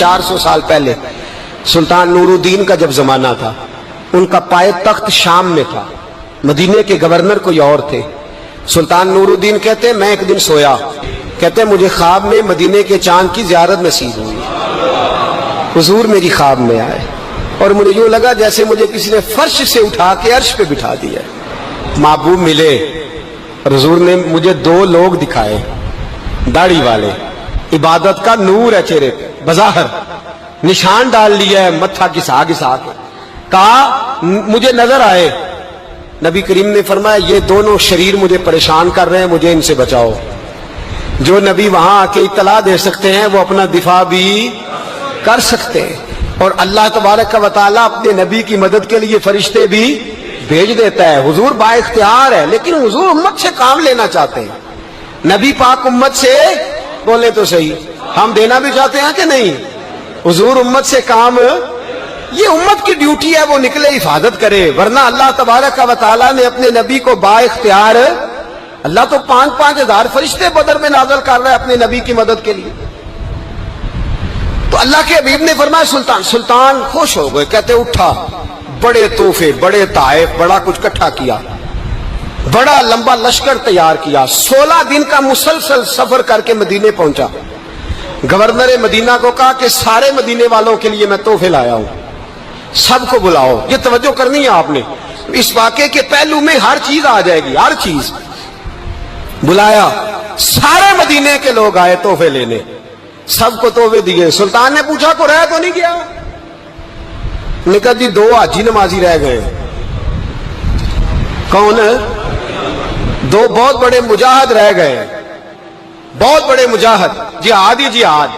400 سال پہلے سلطان نور الدین کا جب زمانہ تھا، ان کا پائے تخت شام میں تھا، مدینے کے گورنر کوئی اور تھے۔ سلطان نور الدین کہتے ہیں میں ایک دن سویا، کہتے ہیں مجھے خواب میں مدینے کے چاند کی زیارت نصیب ہوئی، حضور میری خواب میں آئے اور مجھے یوں لگا جیسے مجھے کسی نے فرش سے اٹھا کے عرش پہ بٹھا دیا۔ محبوب ملے اور حضور نے مجھے 2 لوگ دکھائے، داڑھی والے، عبادت کا نور ہے چہرے پہ، بظاہر نشان ڈال لیا ہے، متھا گھسا گھسا کے، کہا مجھے نظر آئے۔ نبی کریم نے فرمایا یہ دونوں شریر مجھے پریشان کر رہے ہیں، مجھے ان سے بچاؤ۔ جو نبی وہاں آ کے اطلاع دے سکتے ہیں وہ اپنا دفاع بھی کر سکتے ہیں، اور اللہ تبارک و تعالیٰ اپنے نبی کی مدد کے لیے فرشتے بھی بھیج دیتا ہے۔ حضور با اختیار ہے، لیکن حضور امت سے کام لینا چاہتے ہیں۔ نبی پاک امت سے بولے تو صحیح، ہم دینا بھی چاہتے ہیں کہ نہیں؟ حضور امت سے کام، یہ امت کی ڈیوٹی ہے، وہ نکلے حفاظت کرے، ورنہ اللہ تبارک و تعالیٰ نے اپنے نبی کو با اختیار، اللہ تو 5,000 ہزار فرشتے بدر میں نازل کر رہا ہے اپنے نبی کی مدد کے لیے۔ تو اللہ کے حبیب نے فرمایا سلطان خوش ہو گئے، کہتے اٹھا، بڑے تحفے، بڑے تحائف، بڑا کچھ اکٹھا کیا، بڑا لمبا لشکر تیار کیا، 16 دن کا مسلسل سفر کر کے مدینے پہنچا۔ گورنر مدینہ کو کہا کہ سارے مدینے والوں کے لیے میں تحفے لایا ہوں، سب کو بلاؤ۔ یہ توجہ کرنی ہے آپ نے، اس واقعے کے پہلو میں ہر چیز آ جائے گی، ہر چیز۔ بلایا، سارے مدینے کے لوگ آئے تحفے لینے، سب کو تحفے دیے۔ سلطان نے پوچھا کو رہ تو نہیں گیا؟ نے کہا جی 2 حاجی نمازی رہ گئے۔ کون؟ 2 بہت بڑے مجاہد رہ گئے، بہت بڑے مجاہد، جہاد ہی جہاد،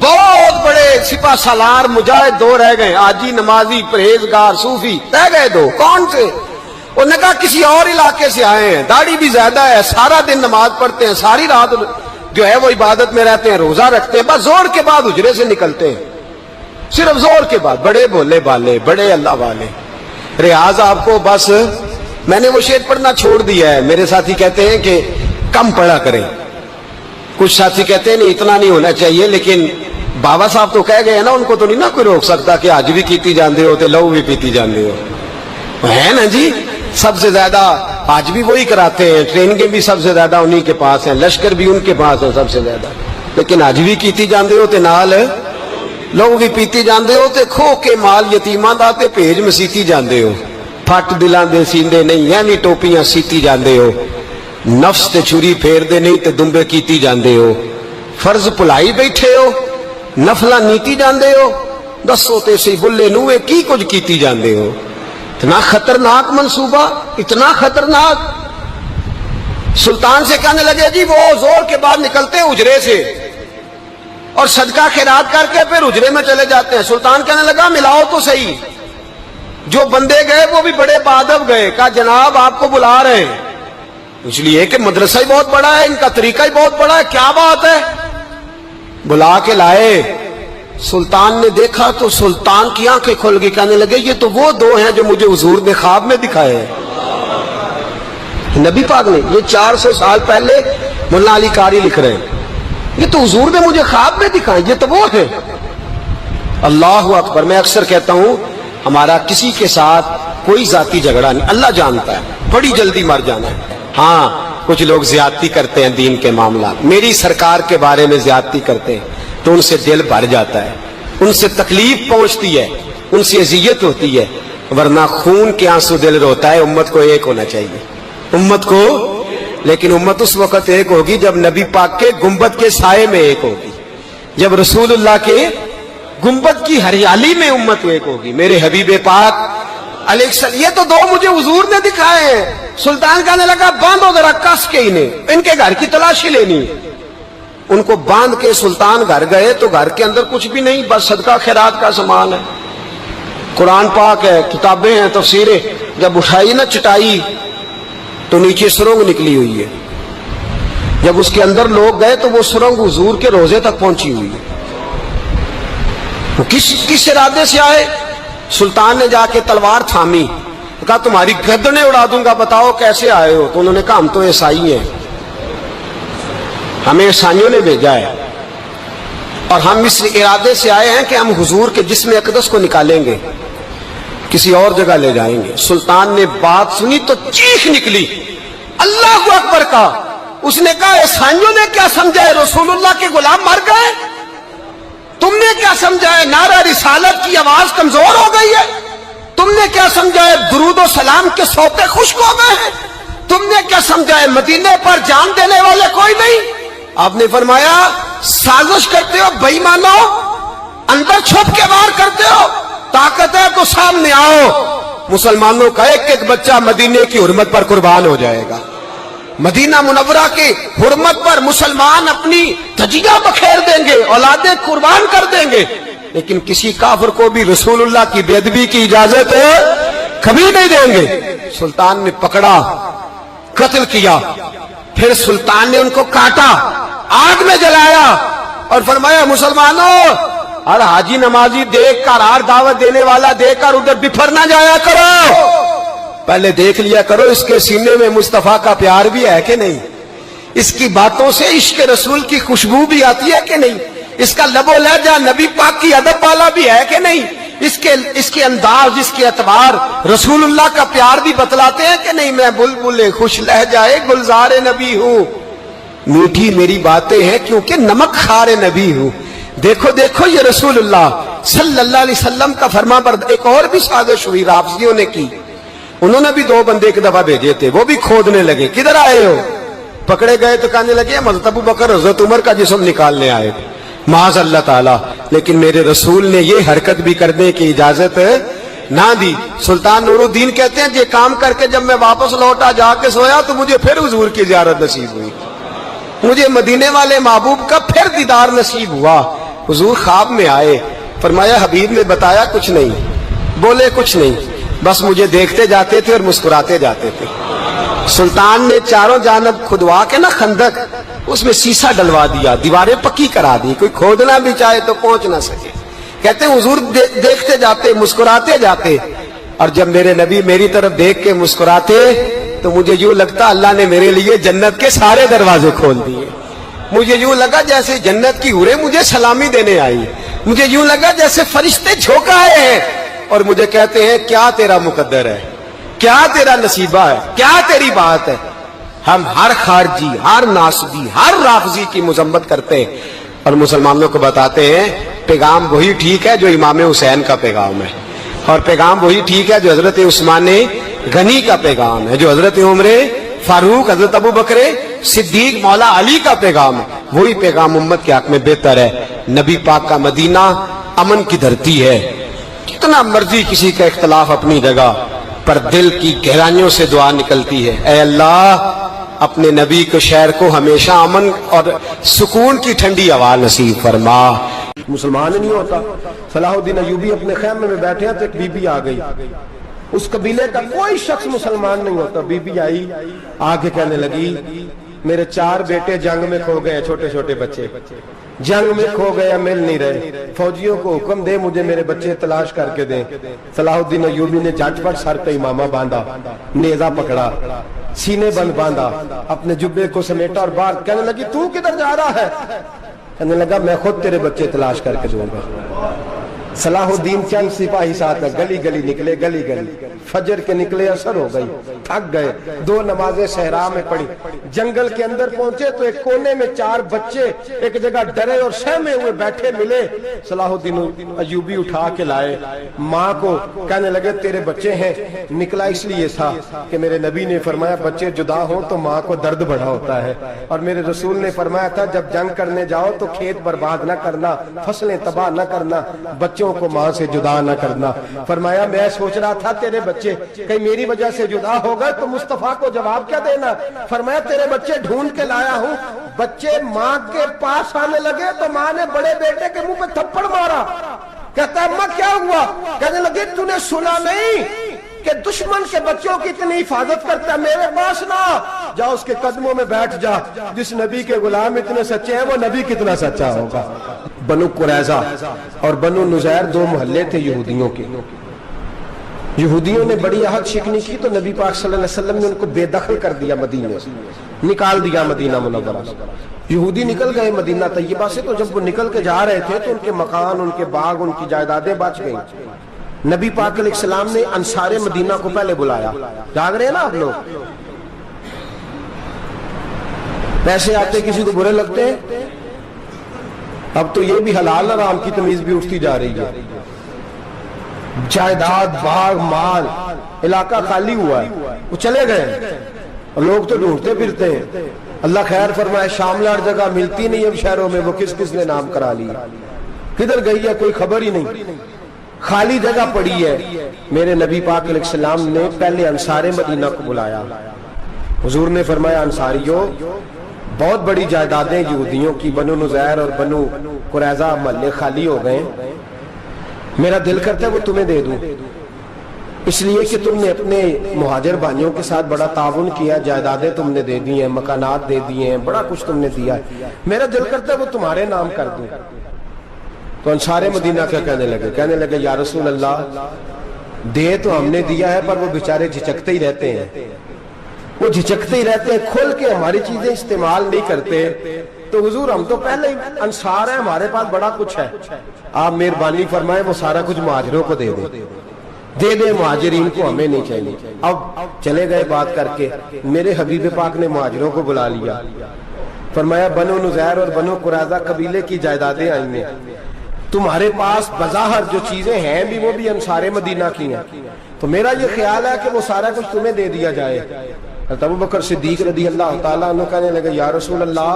بہت بڑے سپہ سالار مجاہد 2 رہ گئے، حاجی نمازی پرہیزگار صوفی رہ گئے 2۔ کون سے؟ انہوں نے کہا کسی اور علاقے سے آئے ہیں، داڑھی بھی زیادہ ہے، سارا دن نماز پڑھتے ہیں، ساری رات جو ہے وہ عبادت میں رہتے ہیں، روزہ رکھتے ہیں، بس زور کے بعد حجرے سے نکلتے ہیں، صرف زور کے بعد، بڑے بولے بالے، بڑے اللہ والے۔ ریاض آپ کو بس میں نے وہ شعر پڑھنا چھوڑ دیا ہے، میرے ساتھی کہتے ہیں کہ کم پڑھا کریں، کچھ ساتھی کہتے ہیں نہیں اتنا نہیں ہونا چاہیے، لیکن بابا صاحب تو کہہ گئے ہیں نا، ان کو تو نہیں نا کوئی روک سکتا کہ آج بھی کیتی جاندے ہو تے لو بھی پیتی جاندے ہو، ہے نا جی؟ سب سے زیادہ آج بھی وہی کراتے ہیں، ٹریننگیں بھی سب سے زیادہ انہی کے پاس ہیں، لشکر بھی ان کے پاس ہے سب سے زیادہ، لیکن آج بھی کیتی جاندے ہو تے نال لوگ بھی پیتی جاندے ہو تے کھو کے مال یتیماں دا تے بھیج مسیتی جاندے ہو، پھٹ دلاں دے سیندے نہیں یعنی ٹوپیاں سیتی جاندے ہو، نفس تے چھری پھیر دے نہیں تے دمبے کیتی جاندے ہو، فرض پلائی بیٹھے ہو، نفلہ نیتی جاندے ہو، دسو تے سی بلے نوے کی کچھ کیتی جاندے ہو۔ اتنا خطرناک منصوبہ، اتنا خطرناک۔ سلطان سے کہنے لگے جی وہ زور کے بعد نکلتے ہیں حجرے سے اور صدقہ خیرات کر کے پھر حجرے میں چلے جاتے ہیں۔ سلطان کہنے لگا ملاؤ تو صحیح، جو بندے گئے وہ بھی بڑے بادب گئے، کہا جناب آپ کو بلا رہے ہیں، اس لیے کہ مدرسہ ہی بہت بڑا ہے، ان کا طریقہ ہی بہت بڑا ہے، کیا بات ہے؟ بلا کے لائے۔ سلطان نے دیکھا تو سلطان کی آنکھیں کھل گئی، کہنے لگے یہ تو وہ 2 ہیں جو مجھے حضور نے خواب میں دکھائے ہیں۔ نبی پاک نے، یہ 400 سال پہلے مولانا علی قاری لکھ رہے ہیں، یہ تو حضور نے مجھے خواب میں دکھائے، یہ تو وہ ہیں۔ اللہ اکبر۔ میں اکثر کہتا ہوں ہمارا کسی کے ساتھ کوئی ذاتی جھگڑا نہیں، اللہ جانتا ہے، بڑی جلدی مر جانا ہے۔ ہاں کچھ لوگ زیادتی کرتے ہیں دین کے معاملات، میری سرکار کے بارے میں زیادتی کرتے ہیں تو ان سے دل بھر جاتا ہے، ان سے تکلیف پہنچتی ہے، ان سے اذیت ہوتی ہے، ورنہ خون کے آنسو دل روتا ہے۔ امت کو ایک ہونا چاہیے، امت کو، لیکن امت اس وقت ایک ہوگی جب نبی پاک کے گنبد کے سائے میں ایک ہوگی، جب رسول اللہ کے گنبد کی ہریالی میں امت ایک ہوگی۔ میرے حبیب پاک علیہ السلام، یہ تو 2 مجھے حضور نے دکھائے ہیں۔ سلطان کہنے لگا باندھو ذرا کس کے انہیں، ان کے گھر کی تلاشی لینی۔ ان کو باندھ کے سلطان گھر گئے تو گھر کے اندر کچھ بھی نہیں، بس صدقہ خیرات کا سامان ہے، قرآن پاک ہے، کتابیں ہیں، تفسیریں۔ جب اٹھائی نا چٹائی تو نیچے سرنگ نکلی ہوئی ہے، جب اس کے اندر لوگ گئے تو وہ سرنگ حضور کے روزے تک پہنچی ہوئی ہے۔ کس ارادے سے آئے؟ سلطان نے جا کے تلوار تھامی، کہا تمہاری گردنیں اڑا دوں گا، بتاؤ کیسے آئے ہو؟ تو انہوں نے کہا ہم تو عیسائی ہیں، ہمیں عیسائیوں نے بھیجا ہے۔ اور ہم اس ارادے سے آئے ہیں کہ ہم حضور کے جسم اقدس کو نکالیں گے، کسی اور جگہ لے جائیں گے۔ سلطان نے بات سنی تو چیخ نکلی، اللہ اکبر کا۔ اس نے کہا عیسائیوں نے کیا سمجھا ہے رسول اللہ کے غلام مر گئے؟ تم نے کیا سمجھا ہے نعرہ رسالت کی آواز کمزور ہو گئی ہے؟ تم نے کیا سمجھا ہے درود و سلام کے سوتے خشک ہو گئے ہیں؟ تم نے کیا سمجھا ہے مدینے پر جان دینے والے کوئی نہیں؟ آپ نے فرمایا سازش کرتے ہو بے ایمانو، اندر چھپ کے وار کرتے ہو، طاقت ہے تو سامنے آؤ۔ مسلمانوں کا ایک ایک بچہ مدینے کی حرمت پر قربان ہو جائے گا۔ مدینہ منورہ کی حرمت پر مسلمان اپنی تجیہ بکھیر دیں گے، اولادیں قربان کر دیں گے، لیکن کسی کافر کو بھی رسول اللہ کی بے ادبی کی اجازت کبھی نہیں دیں گے۔ سلطان نے پکڑا، قتل کیا، پھر سلطان نے ان کو کاٹا، آگ میں جلایا اور فرمایا مسلمانوں، ہر حاجی نمازی دیکھ کر، ہر دعوت دینے والا دیکھ کر ادھر بفر نہ جایا کرو، پہلے دیکھ لیا کرو اس کے سینے میں مصطفیٰ کا پیار بھی ہے کہ نہیں، اس کی باتوں سے عشق رسول کی خوشبو بھی آتی ہے کہ نہیں، اس کا لب و لہجہ نبی پاک کی ادب والا بھی ہے کہ نہیں، اس کے انداز، اس کے اعتبار رسول اللہ کا پیار بھی بتلاتے ہیں کہ نہیں۔ میں بلبل خوش لہجہ گلزار نبی ہوں، میٹھی میری باتیں ہیں کیونکہ نمک خار نبی ہوں۔ دیکھو دیکھو یہ رسول اللہ صلی اللہ علیہ وسلم کا فرما بردار۔ ایک اور بھی سازش ہوئی رافضیوں نے کی، انہوں نے بھی 2 بندے ایک دفعہ بھیجے تھے، وہ بھی کھودنے لگے، کدھر آئے ہو؟ پکڑے گئے تو کہنے لگے حضرت ابو بکر حضرت عمر کا جسم نکالنے آئے تھے، معاذ اللہ تعالی، لیکن میرے رسول نے یہ حرکت بھی کرنے کی اجازت نہ دی۔ سلطان نور الدین کہتے ہیں یہ کام کر کے جب میں واپس لوٹا، جا کے سویا تو مجھے پھر حضور کی زیارت نصیب ہوئی، مجھے مدینے والے محبوب کا پھر دیدار نصیب ہوا۔ حضور خواب میں آئے، فرمایا حبیب نے بتایا کچھ نہیں، بولے کچھ نہیں، بس مجھے دیکھتے جاتے تھے اور مسکراتے جاتے تھے۔ سلطان نے چاروں جانب کھدوا کے نا خندق، اس میں سیسا ڈلوا دیا، دیواریں پکی کرا دی، کوئی کھودنا بھی چاہے تو پہنچ نہ سکے۔ کہتے ہیں حضور دیکھتے جاتے، مسکراتے جاتے، اور جب میرے نبی میری طرف دیکھ کے مسکراتے تو مجھے یوں لگتا اللہ نے میرے لیے جنت کے سارے دروازے کھول دیے۔ مجھے یوں لگا جیسے جنت کی حوریں مجھے سلامی دینے آئی، مجھے یوں لگا جیسے فرشتے جھونک آئے ہیں اور مجھے کہتے ہیں کیا تیرا مقدر ہے، کیا تیرا نصیبہ ہے، کیا تیری بات ہے۔ ہم ہر خارجی، ہر ناسبی، ہر رافضی کی مذمت کرتے ہیں اور مسلمانوں کو بتاتے ہیں پیغام وہی ٹھیک ہے جو امام حسین کا پیغام ہے، اور پیغام وہی ٹھیک ہے جو حضرت عثمان غنی کا پیغام ہے، جو حضرت عمر فاروق، حضرت ابو بکر صدیق، مولا علی کا پیغام ہے، وہی پیغام امت کے حق میں بہتر ہے۔ نبی پاک کا مدینہ امن کی دھرتی ہے، کتنا مرضی کسی کا اختلاف اپنی جگہ، پر دل کی گہرائیوں سے دعا نکلتی ہے، اے اللہ اپنے نبی کے شہر کو ہمیشہ امن اور سکون کی ٹھنڈی ہوا نصیب فرما۔ مسلمان نہیں ہوتا۔ صلاح الدین ایوبی اپنے خیمے میں بیٹھے ہیں تو ایک بی بی آ گئی، اس قبیلے کا کوئی شخص مسلمان نہیں ہوتا۔ بی بی آئی، آگے کہنے لگی میرے 4 بیٹے جنگ میں کھو گئے، چھوٹے چھوٹے بچے جنگ میں کھو گئے، مل نہیں رہے، فوجیوں کو حکم دے مجھے میرے بچے تلاش کر کے دیں۔ صلاح الدین ایوبی نے جھٹ پٹ سر پہ امامہ باندھا، نیزہ پکڑا، سینے بند باندھا، اپنے جبے کو سمیٹا اور باہر کہنے لگی تو کدھر جا رہا ہے؟ کہنے لگا میں خود تیرے بچے تلاش کر کے دوں گا۔ صلاح الدین چند سپاہی ساتھ گلی گلی نکلے، گلی گلی فجر کے نکلے، اثر ہو گئی، تھک گئے، 2 نمازیں صحرا میں پڑھی، جنگل کے اندر پہنچے تو ایک کونے میں 4 بچے ایک جگہ ڈرے اور سہمے ہوئے بیٹھے ملے۔ صلاح الدین ایوبی اٹھا کے لائے، ماں کو کہنے لگے تیرے بچے ہیں۔ نکلا اس لیے تھا کہ میرے نبی نے فرمایا بچے جدا ہوں تو ماں کو درد بڑا ہوتا ہے، اور میرے رسول نے فرمایا تھا جب جنگ کرنے جاؤ تو کھیت برباد نہ کرنا، فصلیں تباہ نہ کرنا، بچوں کو ماں سے جدا نہ کرنا۔ فرمایا میں سوچ رہا تھا تیرے بچے کہیں میری وجہ سے جدا ہو گئے تو مصطفیٰ کو جواب کیا دینا۔ فرمایا تیرے بچے ڈھونڈ کے لایا ہوں۔ بچے ماں کے پاس آنے لگے تو ماں نے بڑے بیٹے کے منہ پہ تھپڑ مارا۔ کہتا اماں کیا ہوا؟ کہنے لگے تو نے سنا نہیں کہ دشمن کے بچوں کی اتنی حفاظت کرتا ہے، میرے پاس نہ جا، اس کے قدموں میں بیٹھ جا، جس نبی کے غلام اتنے سچے ہیں وہ نبی کتنا سچا ہوگا۔ بنو قریظہ اور بنو نذیر 2 محلے تھے یہودیوں کے۔ یہودیوں نے بڑی عہد شکنی کی تو نبی پاک صلی اللہ علیہ وسلم نے ان کو بے دخل کر دیا، مدینے سے نکال دیا، مدینہ منورہ سے۔ یہودی نکل گئے مدینہ طیبہ سے، تو جب وہ نکل کے جا رہے تھے تو ان کے مکان، ان کے باغ، ان کی جائیدادیں بچ گئیں. نبی پاک علیہ السلام نے انصار مدینہ کو پہلے بلایا. جاگ رہے ہیں نا آپ لوگ؟ پیسے آتے کسی کو برے لگتے ہیں؟ اب تو یہ بھی حلال حرام کی تمیز بھی اٹھتی جا رہی ہے. جائیداد، باغ، مال، علاقہ خالی ہوا ہے، وہ چلے گئے. لوگ تو ڈھونڈتے پھرتے ہیں. اللہ خیر فرمائے، شاملہ ہر جگہ ملتی نہیں اب شہروں میں، وہ کس کس نے نام کرا لی، کدھر گئی ہے کوئی خبر ہی نہیں، خالی جگہ پڑی ہے. میرے نبی پاک علیہ السلام نے پہلے انصار مدینہ کو بلایا. حضور نے فرمایا انصاریوں، بہت بڑی جائیدادیں یہودیوں کی، بنو نذیر اور بنو قریظہ محلے خالی ہو گئے، میرا دل کرتا ہے وہ تمہیں دے دوں، اس لیے کہ تم نے اپنے مہاجر بھائیوں کے ساتھ بڑا تعاون کیا، جائیدادیں تم نے دے دی ہیں، مکانات دے دیے ہیں، بڑا کچھ تم نے دیا ہے، میرا دل کرتا ہے وہ تمہارے نام کر دوں. تو انصار مدینہ کیا کہنے لگے یا رسول اللہ، دے تو ہم نے دیا ہے پر وہ بیچارے جھچکتے ہی رہتے ہیں، وہ جھچکتے ہی رہتے ہیں، کھول کے ہماری چیزیں استعمال نہیں کرتے. تو حضور ہم تو پہلے انصار ہیں، ہمارے پاس بڑا کچھ ہے، آپ مہربانی فرمائیں وہ سارا کچھ مہاجروں کو دے دے مہاجرین کو، ہمیں نہیں چاہیے. اب چلے گئے بات کر کے. میرے حبیب پاک نے مہاجروں کو بلا لیا. فرمایا بنو نذیر اور بنو قریظہ قبیلے کی جائیدادیں آئی ہیں، تمہارے پاس بظاہر جو چیزیں ہیں بھی وہ بھی انصار مدینہ کی ہیں، تو میرا یہ خیال ہے کہ وہ سارا کچھ تمہیں دے دیا جائے. ابو بکر صدیق رضی اللہ تعالیٰ عنہ کہنے لگے یا رسول اللہ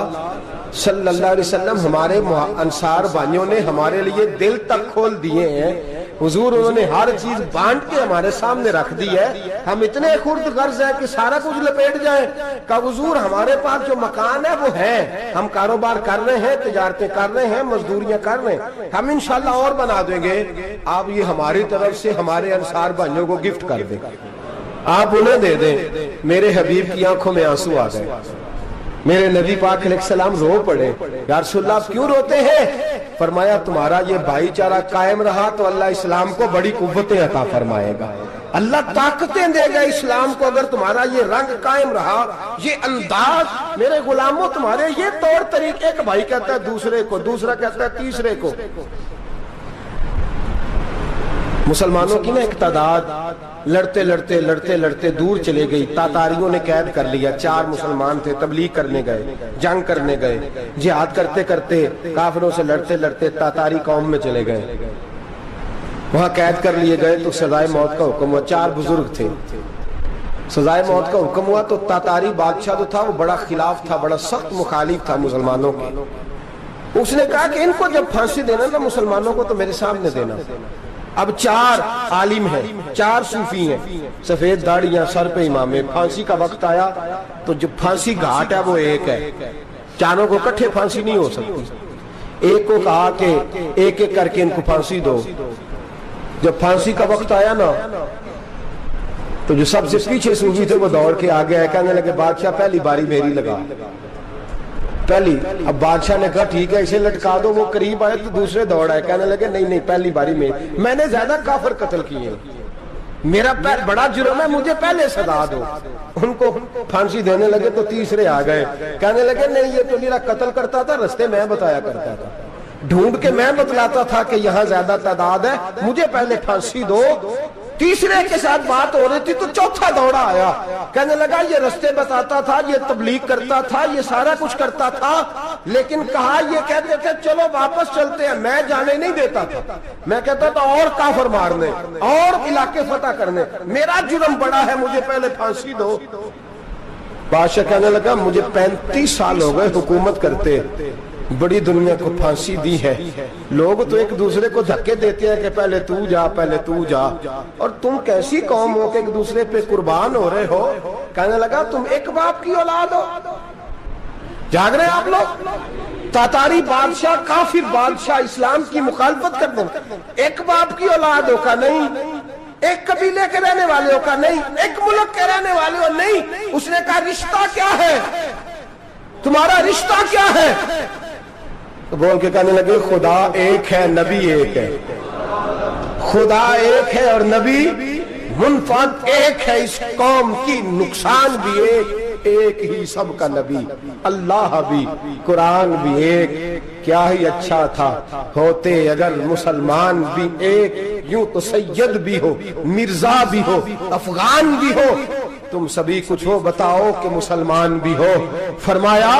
صلی اللہ علیہ وسلم، ہمارے انصار بھائیوں نے ہمارے لیے دل تک کھول دیے ہیں حضور، انہوں نے ہر چیز بانٹ کے ہمارے سامنے رکھ دی ہے، ہم اتنے خرد غرض ہیں کہ سارا کچھ لپیٹ جائیں. کہ حضور ہمارے پاس جو مکان ہے وہ ہے، ہم کاروبار کر رہے ہیں، تجارتیں کر رہے ہیں، مزدوریاں کر رہے ہیں، ہم انشاءاللہ اور بنا دیں گے، آپ یہ ہماری طرف سے ہمارے انصار بھائیوں کو گفٹ کر دیں، آپ انہیں دے دیں. میرے حبیب کی آنکھوں میں آنسو آ گئے. میرے نبی پاک علیہ السلام رو پڑے. یا رسول اللہ آپ کیوں روتے ہیں؟ فرمایا تمہارا یہ بھائی چارہ قائم رہا تو اللہ اسلام کو بڑی قوتیں عطا فرمائے گا، اللہ طاقتیں دے گا اسلام کو. اگر تمہارا یہ رنگ قائم رہا، یہ انداز، میرے غلاموں تمہارے یہ طور طریقے، ایک بھائی کہتا ہے دوسرے کو، دوسرا کہتا ہے تیسرے کو. مسلمانوں کی نا ایک تعداد لڑتے دور چلے گئی. تاتاریوں نے قید کر لیا. 4 مسلمان تھے، تبلیغ کرنے گئے، جنگ کرنے گئے، جہاد کرتے کرتے کافروں سے لڑتے تاتاری قوم میں چلے گئے، وہاں قید کر لیے گئے. تو سزائے موت کا حکم ہوا. 4 بزرگ تھے، سزائے موت کا حکم ہوا. تو تاتاری بادشاہ جو تھا وہ بڑا خلاف تھا، بڑا سخت مخالف تھا مسلمانوں کے. اس نے کہا کہ ان کو جب پھانسی دینا نا مسلمانوں کو تو میرے سامنے دینا. اب 4 عالم ہیں، 4 صوفی ہیں، سفید داڑیاں، سر پہ امامے. پھانسی کا وقت آیا تو جو پھانسی گھاٹ ہے وہ ایک ہے، چاروں کو کٹھے پھانسی نہیں ہو سکتی. ایک کو کہا کہ ایک ایک کر کے ان کو پھانسی دو. جب پھانسی کا وقت آیا نا تو جو سب سے پیچھے صوفی تھے وہ دوڑ کے آگے آئے، کہنے لگے بادشاہ پہلی باری میری لگا. پہلی. اب بادشاہ نے کہا ٹھیک ہے اسے لٹکا دو. وہ قریب آئے تو دوسرے دوڑ آئے، کہنے لگے نہیں پہلی باری میں نے زیادہ کافر قتل کیے، میرا بڑا جرم ہے، مجھے پہلے سزا دو. ان کو پھانسی دینے لگے تو تیسرے آ گئے، کہنے لگے نہیں یہ تو میرا قتل کرتا تھا، رستے میں بتایا کرتا تھا، ڈھونڈ کے میں بتلاتا تھا کہ یہاں زیادہ تعداد ہے، مجھے پہلے پھانسی دو. تیسرے کے ساتھ بات ہو رہی تھی تو چوتھا دوڑا آیا، کہنے لگا یہ رستے بتاتا تھا، یہ تبلیغ کرتا تھا، یہ سارا کچھ کرتا تھا، لیکن کہا یہ کہتے تھے چلو واپس چلتے ہیں، میں جانے نہیں دیتا تھا، میں کہتا تھا اور کافر مارنے اور علاقے فتح کرنے، میرا جرم بڑا ہے، مجھے پہلے پھانسی دو. بادشاہ کہنے لگا مجھے 35 سال ہو گئے حکومت کرتے، بڑی دنیا کو پھانسی دی ہے، لوگ تو ایک دوسرے کو دھکے دیتے ہیں کہ پہلے تو جا پہلے تو جا، اور تم کیسی قوم ہو کہ ایک دوسرے پہ قربان ہو رہے ہو. کہنے لگا تم ایک باپ کی اولاد ہو. جاگ رہے آپ لوگ؟ تاتاری بادشاہ، کافر بادشاہ، اسلام کی مخالفت کر دیں، ایک باپ کی اولاد ہو کا نہیں، ایک قبیلے کے رہنے والے ہو کا نہیں، ایک ملک کے رہنے والے ہو نہیں. اس نے کہا رشتہ کیا ہے تمہارا، رشتہ کیا ہے؟ تو بول کے کہنے لگے خدا ایک ہے، نبی ایک ہے. خدا ایک ہے اور نبی منفرد ایک ہے، اس قوم کی نقصان بھی ایک، ایک ہی سب کا نبی، اللہ بھی قرآن بھی ایک، کیا ہی اچھا تھا ہوتے اگر مسلمان بھی ایک، یوں تو سید بھی ہو، مرزا بھی ہو، افغان بھی ہو، تم سبھی کچھ ہو بتاؤ کہ مسلمان بھی ہو۔ فرمایا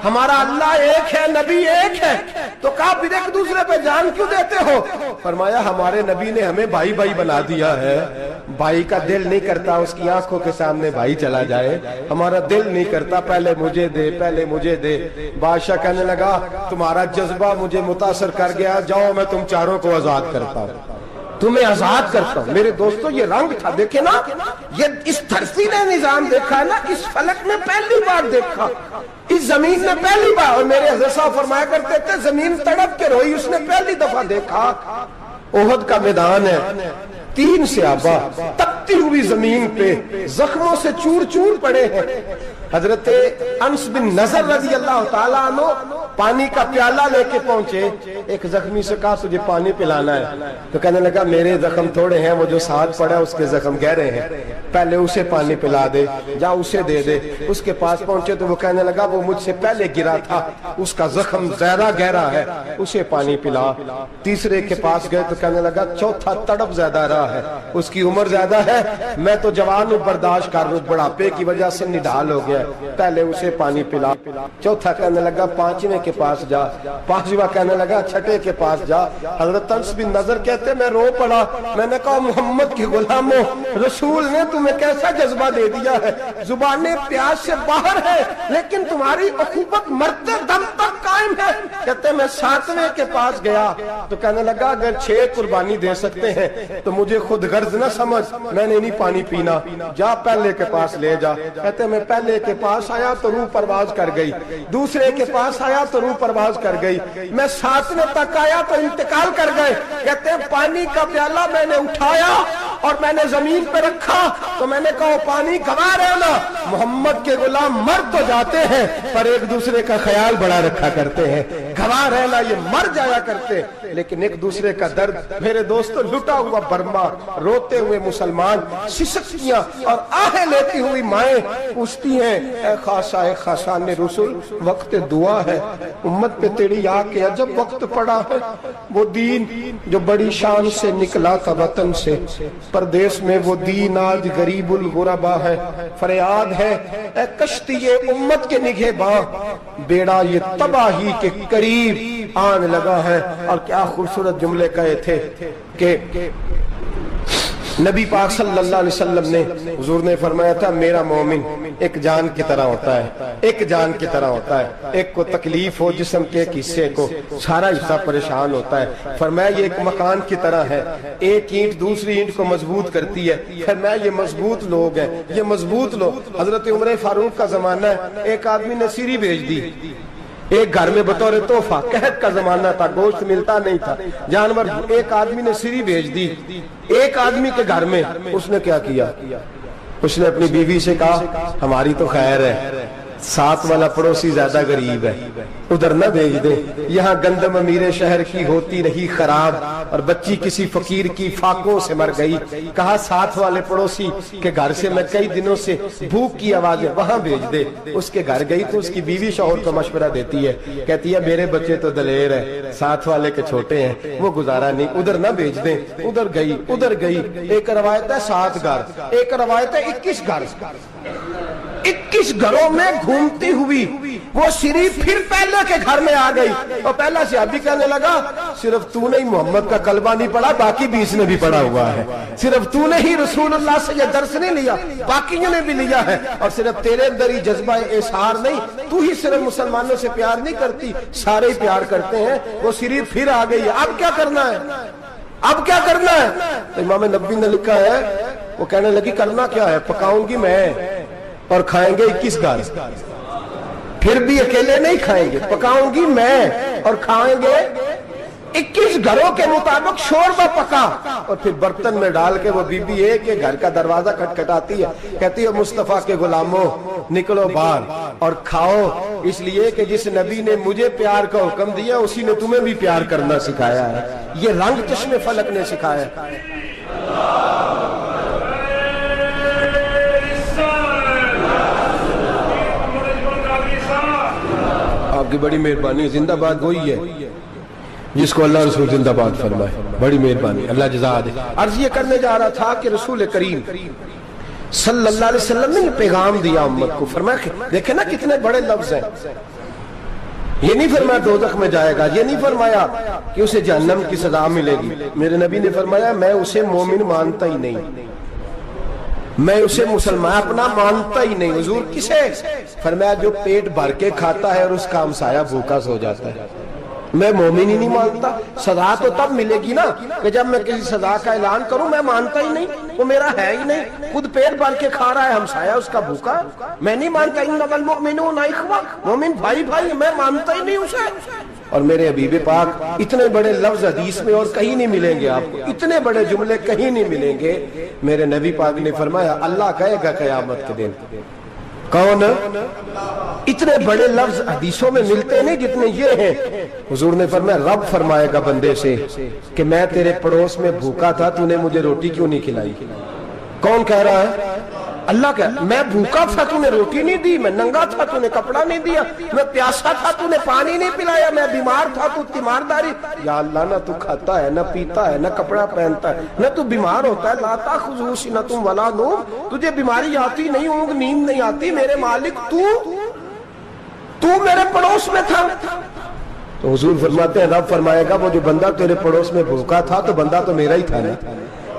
ہمارا اللہ ایک ہے، نبی ایک ہے، تو کہا پھر ایک دوسرے پہ جان کیوں دیتے ہو؟ فرمایا ہمارے نبی نے ہمیں بھائی بھائی بنا دیا ہے، بھائی کا دل نہیں کرتا اس کی آنکھوں کے سامنے بھائی چلا جائے، ہمارا دل نہیں کرتا پہلے مجھے دے پہلے مجھے دے۔ بادشاہ کہنے لگا تمہارا جذبہ مجھے متاثر کر گیا، جاؤ میں تم چاروں کو آزاد کرتا ہوں، تمہیں آزاد کرتا ہوں۔ میرے دوستو یہ رنگ تھا، دیکھیں نا، یہ اس دھرتی نے نظام دیکھا ہے نا، اس فلک میں پہلی بار دیکھا، اس زمین نے پہلی بار، اور میرے حضرت صاحب فرمایا کرتے تھے زمین تڑپ کے روئی، اس نے پہلی دفعہ دیکھا۔ احد کا میدان ہے، 3 صحابہ تپتی ہوئی زمین پہ زخموں سے چور چور پڑے ہیں۔ حضرت انس بن نضر رضی اللہ تعالیٰ عنہ پانی کا پیالہ لے کے پہنچے، ایک زخمی سے کہا تجھے پانی پلانا ہے، تو کہنے لگا میرے زخم تھوڑے ہیں، وہ جو ساتھ پڑا اس کے زخم گہرے ہیں، پہلے اسے پانی پلا دے، جا اسے دے دے۔ اس کے پاس پہنچے تو وہ کہنے لگا وہ مجھ سے پہلے گرا تھا، اس کا زخم زیادہ گہرا ہے، اسے پانی پلا۔ تیسرے کے پاس گئے تو کہنے لگا چوتھا تڑپ زیادہ رہا ہے، اس کی عمر زیادہ ہے، میں تو جوان ہوں برداشت کر لوں، بڑھاپے کی وجہ سے نڈھال ہو گیا، پہلے اسے پانی پلا۔ چوتھا کہنے لگا 5ویں کے پاس جا، 5واں کہنے لگا 6 کے پاس جا۔ حضرت انس بن نضر کہتے میں رو پڑا، میں نے کہا محمد کے غلاموں، رسول نے تمہیں کیسا جذبہ دے دیا ہے، زبانیں پیاس سے باہر ہے لیکن تمہاری اخوت مرتے دم تک قائم ہے۔ کہتے میں 7ویں کے پاس گیا تو کہنے لگا اگر 6 قربانی دے سکتے ہیں تو مجھے خود غرض نہ سمجھ، میں نے نہیں پانی پینا، جا پہلے کے پاس لے جا۔ کہتے میں پہلے کے پاس آیا تو روح پرواز کر گئی، دوسرے کے پاس آیا تو روح پرواز کر گئی، میں 7ویں تک آیا تو انتقال کر گئے۔ کہتے ہیں پانی کا پیالہ میں نے اٹھایا اور میں نے زمین پہ رکھا تو میں نے کہا پانی گوا رہنا، محمد کے غلام مر تو جاتے ہیں پر ایک دوسرے کا خیال بڑا رکھا کرتے ہیں، گوا رہنا یہ مر جایا کرتے لیکن ایک دوسرے کا درد۔ میرے دوستو لٹا ہوا برما، روتے ہوئے مسلمان، سسکیاں اور آہیں لیتی ہوئی مائیں پوچھتی ہیں اے خاصا اے خاصان رسول وقت دعا ہے، امت پہ تیری آ کے عجب وقت پڑا ہے، وہ دین جو بڑی شان سے نکلا تھا وطن سے، پردیس میں وہ دین آج غریب الغربا ہے، فریاد ہے اے کشتی امت کے نگہباں، بیڑا یہ تباہی کے قریب آن لگا ہے۔ اور کیا خوبصورت جملے کہے تھے کہ نبی پاک صلی اللہ علیہ وسلم نے، حضور نے فرمایا تھا میرا مومن ایک جان کی طرح ہوتا ہے، ایک جان کی طرح ہوتا ہے، ایک کو تکلیف ہو جسم کے ایک حصے کو سارا حصہ پریشان ہوتا ہے، فرمایا یہ ایک مکان کی طرح ہے، ایک اینٹ دوسری اینٹ کو مضبوط کرتی ہے، فرمایا یہ مضبوط لوگ ہیں، یہ مضبوط لوگ۔ حضرت عمر فاروق کا زمانہ ہے، ایک آدمی نے سیری بھیج دی ایک گھر میں بطور تحفہ، قحط کا زمانہ تھا، گوشت ملتا نہیں تھا، جانور، ایک آدمی نے سیری بھیج دی ایک آدمی کے گھر میں۔ اس نے کیا کیا؟ اس نے اپنی بیوی سے کہا ہماری تو خیر ہے، ساتھ والا پڑوسی زیادہ غریب ہے، ادھر نہ بھیج دے، یہاں گندم امیر شہر کی ہوتی رہی خراب اور بچی کسی فقیر کی فاقوں سے مر گئی، کہا ساتھ والے پڑوسی کے گھر سے میں کئی دنوں سے بھوک کی آوازیں، وہاں بھیج دے۔ اس کے گھر گئی تو اس کی بیوی شوہر کو مشورہ دیتی ہے، کہتی ہے میرے بچے تو دلیر ہے، ساتھ والے کے چھوٹے ہیں، وہ گزارا نہیں، ادھر نہ بھیج دیں۔ ادھر گئی، ایک روایت ہے 7 گھر، ایک روایت ہے 21 گھر، 21 گھروں میں گھومتی ہوئی وہ سری پھر پہلے کے گھر میں آ گئی، اور پہلا صحابی کہنے لگا صرف تو نے ہی محمد کا کلمہ نہیں پڑھا، باقی 20 نے بھی پڑھا ہوا ہے، صرف تو نے ہی رسول اللہ سے یہ درس نہیں لیا، باقیوں نے بھی لیا ہے، اور صرف تیرے اندر ہی جذبہ اظہار نہیں، تو ہی صرف مسلمانوں سے پیار نہیں کرتی، سارے ہی پیار کرتے ہیں۔ وہ سری پھر آ گئی، اب کیا کرنا ہے؟ اب کیا کرنا ہے؟ تو امام نبوی نے لکھا ہے، وہ کہنے لگی کرنا کیا ہے، پکاؤں گی میں اور کھائیں گے 21 گھر، پھر بھی اکیلے نہیں کھائیں گے، پکاؤں گی میں اور کھائیں گے 21 گھروں کے مطابق شوربہ پکا، اور پھر برتن میں ڈال کے وہ بی بی ایک کے گھر کا دروازہ کھٹکھٹاتی ہے، کہتی ہے مصطفیٰ کے غلاموں نکلو باہر اور کھاؤ، اس لیے کہ جس نبی نے مجھے پیار کا حکم دیا اسی نے تمہیں بھی پیار کرنا سکھایا ہے، یہ رنگ چشم فلک نے سکھایا ہے۔ کی بڑی مہربانی, زندہ باد وہی ہے جس کو اللہ رسول زندہ باد فرمائے, بڑی مہربانی, اللہ جزا دے. عرض یہ کرنے جا رہا تھا کہ رسول کریم صلی اللہ علیہ وسلم نے یہ پیغام دیا امت کو, فرمایا دیکھیں نا کتنے بڑے لفظ ہیں. یہ نہیں فرمایا دوزخ میں جائے گا, یہ نہیں فرمایا کہ اسے جہنم کی سزا ملے گی. میرے نبی نے فرمایا میں اسے مومن مانتا ہی نہیں, میں اسے مسلمان اپنا مانتا ہی نہیں. حضور کسے؟ فرمایا جو پیٹ بھر کے کھاتا ہے اور اس کا ہمسایہ بھوکا سو جاتا ہے. میں مومن ہی نہیں مانتا. سزا تو تب ملے گی نا کہ جب میں کسی سزا کا اعلان کروں. میں مانتا ہی نہیں, وہ میرا ہے ہی نہیں. خود پیٹ بھر کے کھا رہا ہے, ہمسایہ اس کا بھوکا, میں نہیں مانتا. انما المؤمنون اخوہ, مومن بھائی بھائی, میں مانتا ہی نہیں اسے. اور میرے حبیب پاک اتنے بڑے لفظ حدیث میں اور کہیں نہیں ملیں گے آپ کو, اتنے بڑے جملے کہیں نہیں ملیں گے. میرے نبی پاک نے فرمایا اللہ کہے گا قیامت کے دن, کون؟ اتنے بڑے لفظ حدیثوں میں ملتے نہیں جتنے یہ ہیں. حضور نے فرمایا رب فرمائے گا بندے سے کہ میں تیرے پڑوس میں بھوکا تھا, تو نے مجھے روٹی کیوں نہیں کھلائی؟ کون کہہ رہا ہے؟ اللہ کہہ, میں بھوکا تھا تو نے روٹی نہیں دی, میں ننگا تھا تو نے کپڑا نہیں دیا, میں پیاسا تھا تو نے پانی نہیں پلایا, میں بیمار تھا تو تیمارداری. یا اللہ نہ تو کھاتا ہے, نہ پیتا ہے, نہ کپڑا پہنتا ہے, نہ تو بیمار ہوتا ہے. لا تاخذہ سنۃ ولا نوم, تجھے بیماری آتی نہیں, اونگ نیند نہیں آتی. میرے مالک تو میرے پڑوس میں تھا. تو حضور فرماتے ہیں رب فرمائے گا وہ جو بندہ تیرے پڑوس میں بھوکا تھا تو بندہ تو میرا ہی تھا نا,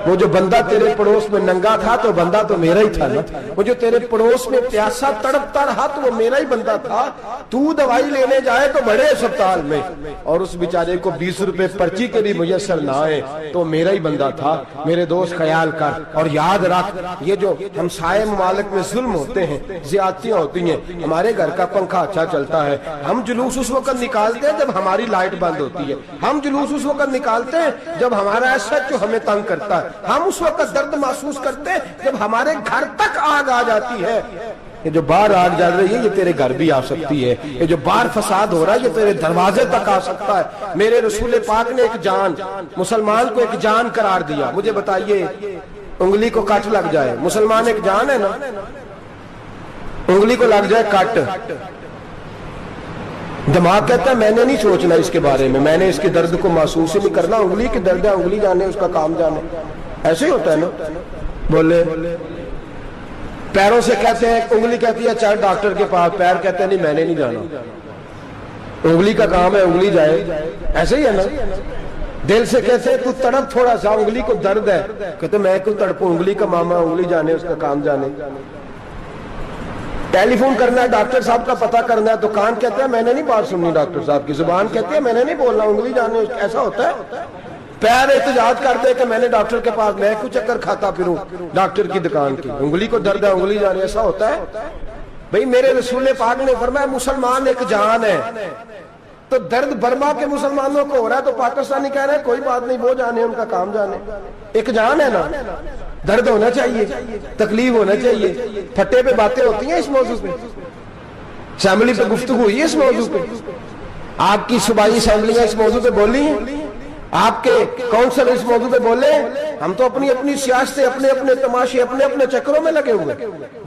وہ جو بندہ تیرے پڑوس میں ننگا تھا تو بندہ تو میرا ہی تھا نا, وہ جو تیرے پڑوس میں پیاسا تڑپتا رہا تو وہ میرا ہی بندہ تھا. تو دوائی لینے جائے تو بڑے اسپتال میں اور اس بیچارے کو 20 روپے پرچی کے بھی میسر نہ آئے تو میرا ہی بندہ تھا. میرے دوست خیال کر اور یاد رکھ, یہ جو ہمسائے ممالک میں ظلم ہوتے ہیں, زیادتیاں ہوتی ہیں. ہمارے گھر کا پنکھا اچھا چلتا ہے, ہم جلوس اس وقت نکالتے ہیں جب ہماری لائٹ بند ہوتی ہے. ہم جلوس اس وقت نکالتے ہیں جب ہمارا ایسا جو ہمیں تنگ کرتا ہے. ہم اس وقت درد محسوس کرتے ہیں جب ہمارے گھر تک آگ آ جاتی ہے. یہ جو باہر آگ جل رہی ہے یہ تیرے گھر بھی آ سکتی ہے, یہ جو باہر فساد ہو رہا ہے یہ تیرے دروازے تک آ سکتا ہے. میرے رسول پاک نے ایک جان, مسلمان کو ایک جان قرار دیا. مجھے بتائیے انگلی کو کٹ لگ جائے, مسلمان ایک جان ہے نا, انگلی کو لگ جائے کٹ, دماغ کہتا ہے میں نے نہیں سوچنا اس کے بارے میں نے اس کے درد کو محسوس ہی نہیں کرنا. انگلی کی درد ہے, انگلی جانے, اس کا کام جانے. ایسے ہی ہوتا ہے نا. بولے پیروں سے کہتے ہیں, انگلی کہتی ہے چل ڈاکٹر کے پاس, پیر کہتے ہیں نہیں میں نے نہیں جانا, انگلی کا کام ہے انگلی جائے. ایسے ہی ہے نا. دل سے کہتے ہیں تو تڑپ تھوڑا سا, انگلی کو درد ہے, کہتے میں کیوں تڑپوں, انگلی کا ماما, انگلی جانے, اس کا کام جانے. ٹیلی فون کرنا ہے, ڈاکٹر صاحب کا پتہ کرنا ہے, تو کان کہتے ہیں میں نے نہیں بات سننی ڈاکٹر صاحب کی, زبان کہتے ہیں میں نے نہیں بولنا, انگلی جانے. ایسا ہوتا ہے. پیر احتجاج کرتے کہ میں نے ڈاکٹر کے پاس, میں کیوں چکر کھاتا پھروں ڈاکٹر کی دکان کی, انگلی کو درد ہے انگلی جانے. ایسا ہوتا ہے بھئی. میرے رسول پاک نے فرمایا مسلمان ایک جان ہے. تو درد برما کے مسلمانوں کو ہو رہا ہے تو پاکستانی کہہ رہے ہیں کوئی بات نہیں, وہ جانے, ان کا کام جانے. ایک جان ہے نا, درد ہونا چاہیے, تکلیف ہونا چاہیے. پھٹے پہ باتیں ہوتی ہیں اس موضوع پہ, اسمبلی پہ گفتگو ہوئی ہے اس موضوع پہ, آپ کی صوبائی اسمبلیاں اس موضوع پہ بولی ہیں, آپ کے کونسل اس موضوع پہ بولے. ہم تو اپنی اپنی سیاستیں, اپنے اپنے تماشے, اپنے اپنے چکروں میں لگے ہوئے.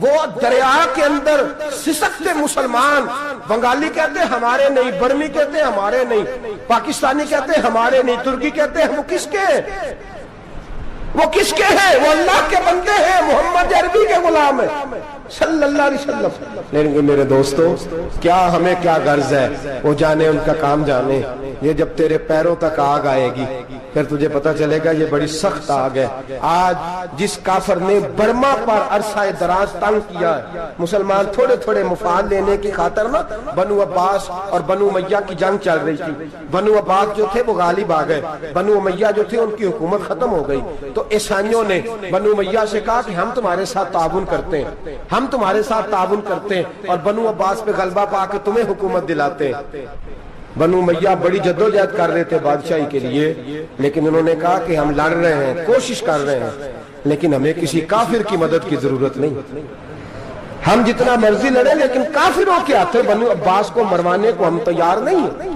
وہ دریا کے اندر سسکتے مسلمان, بنگالی کہتے ہیں ہمارے نہیں, برمی کہتے ہیں ہمارے نہیں, پاکستانی کہتے ہیں ہمارے نہیں, ترکی کہتے ہیں وہ کس کے ہیں, وہ کس کے ہیں, وہ اللہ کے بندے ہیں, محمد عربی کے غلام ہیں صلی اللہ علیہ وسلم. لیکن میرے دوستو کیا ہمیں کیا غرض ہے, وہ جانے ان کا کام جانے. یہ جب تیرے پیروں تک آگ آئے گی پھر تجھے پتا چلے گا یہ بڑی سخت آگ ہے. آج جس کافر نے برما پر عرصہ دراز تنگ کیا ہے, مسلمان تھوڑے تھوڑے مفاد لینے کی خاطر نا, بنو عباس اور بنو امیہ کی جنگ چل رہی تھی. بنو عباس جو تھے وہ غالب آ گئے, بنو امیہ جو تھے ان کی حکومت ختم ہو گئی. تو عیسائیوں نے بنو امیہ سے کہا کہ ہم تمہارے ساتھ تعاون کرتے ہیں, ہم تمہارے ساتھ تعاون کرتے ہیں اور بنو عباس پہ غلبہ پا کے تمہیں حکومت دلاتے ہیں. بنو امیہ بڑی جدوجہد کر رہے تھے بادشاہی کے لیے, لیکن انہوں نے کہا کہ ہم لڑ رہے ہیں, کوشش کر رہے ہیں, لیکن ہمیں کسی کافر کی مدد کی ضرورت نہیں. ہم جتنا مرضی لڑیں لیکن کافروں کے ہاتھوں بنو عباس کو مروانے کو ہم تیار نہیں ہیں.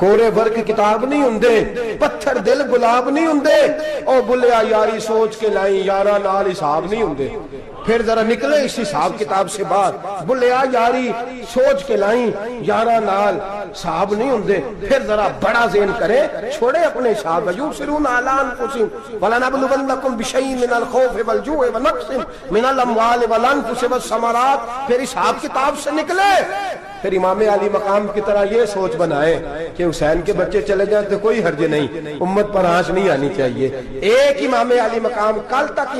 ਕੋਰੇ ਵਰਕ ਕਿਤਾਬ ਨਹੀਂ ਹੁੰਦੇ, ਪੱਥਰ ਦਿਲ ਗੁਲਾਬ ਨਹੀਂ ਹੁੰਦੇ। ਉਹ ਬੁੱਲਿਆ ਯਾਰੀ ਸੋਚ ਕੇ ਲਾਈ, ਯਾਰਾਂ ਨਾਲ ਹਿਸਾਬ ਨਹੀਂ ਹੁੰਦੇ। پھر ذرا نکلے اس حساب کتاب سے باہر، بلیا یاری سوچ کے لائیں، یارہ نال صاحب نہیں ہوندے۔ پھر ذرا بڑا ذہن کرے، چھوڑے اپنے حساب، یبصرون علی انفسہم وَلَنَبْلُوَنَّکُمْ بِشَیْءٍ مِنَ الْخَوْفِ وَالْجُوعِ وَنَقْصٍ مِنَ الْأَمْوَالِ وَالْأَنفُسِ وَالثَّمَرَاتِ۔ پھر حساب کتاب سے نکلے، پھر امام علی مقام کی طرح یہ سوچ بنائے کہ حسین کے بچے چلے جائیں تو کوئی حرج نہیں، امت پر آنچ نہیں آنی چاہیے۔ ایک امام علی مقام، کل تک